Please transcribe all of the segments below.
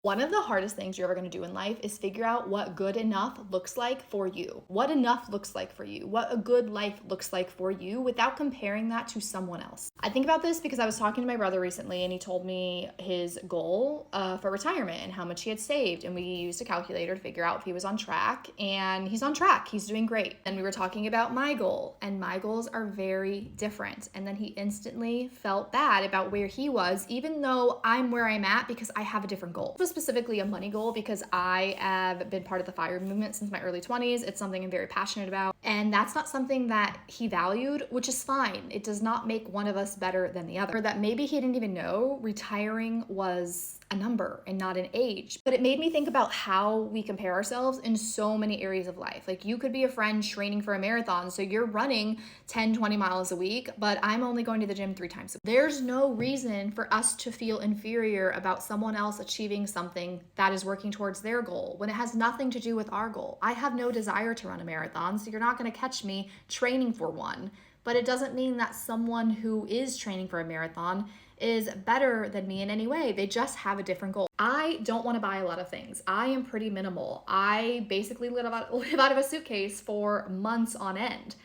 One of the hardest things you're ever going to do in life is figure out what good enough looks like for you. What enough looks like for you. What a good life looks like for you without comparing that to someone else. I think about this because I was talking to my brother recently and he told me his goal for retirement and how much he had saved. And we used a calculator to figure out if he was on track. And he's on track. He's doing great. And we were talking about my goal, and my goals are very different. And then he instantly felt bad about where he was, even though I'm where I'm at because I have a different goal. It was specifically a money goal because I have been part of the FIRE movement since my early 20s. It's something I'm very passionate about. And that's not something that he valued, which is fine. It does not make one of us better than the other. That maybe he didn't even know retiring was a number and not an age. But it made me think about how we compare ourselves in so many areas of life. Like, you could be a friend training for a marathon, so you're running 10, 20 miles a week, but I'm only going to the gym 3 times a week. There's no reason for us to feel inferior about someone else achieving something that is working towards their goal when it has nothing to do with our goal. I have no desire to run a marathon, so you're not going to catch me training for one. But it doesn't mean that someone who is training for a marathon is better than me in any way. They just have a different goal. I don't want to buy a lot of things. I am pretty minimal. I basically live out of a suitcase for months on end.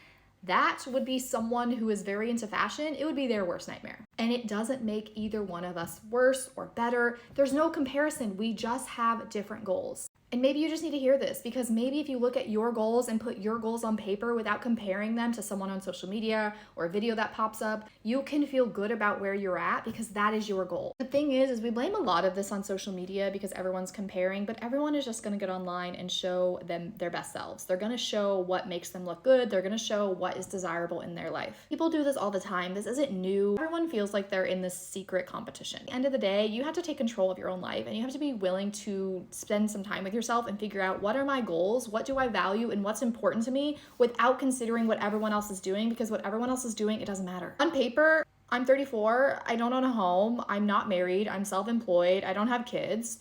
That would be someone who is very into fashion. It would be their worst nightmare. And it doesn't make either one of us worse or better. There's no comparison. We just have different goals. And maybe you just need to hear this, because maybe if you look at your goals and put your goals on paper without comparing them to someone on social media or a video that pops up, you can feel good about where you're at because that is your goal. The thing is we blame a lot of this on social media because everyone's comparing, but everyone is just going to get online and show them their best selves. They're going to show what makes them look good. They're going to show what is desirable in their life. People do this all the time. This isn't new. Everyone feels like they're in this secret competition. At the end of the day, you have to take control of your own life, and you have to be willing to spend some time with yourself and figure out, what are my goals, what do I value, and what's important to me, without considering what everyone else is doing, because what everyone else is doing, it doesn't matter. On paper, I'm 34, I don't own a home, I'm not married, I'm self-employed, I don't have kids.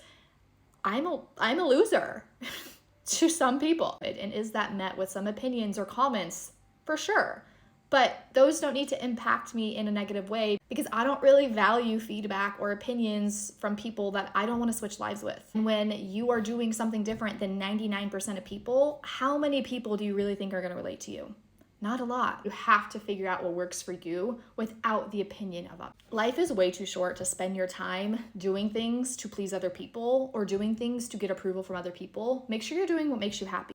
I'm a loser to some people. And is that met with some opinions or comments? For sure. But those don't need to impact me in a negative way, because I don't really value feedback or opinions from people that I don't want to switch lives with. And when you are doing something different than 99% of people, how many people do you really think are going to relate to you? Not a lot. You have to figure out what works for you without the opinion of others. Life is way too short to spend your time doing things to please other people or doing things to get approval from other people. Make sure you're doing what makes you happy.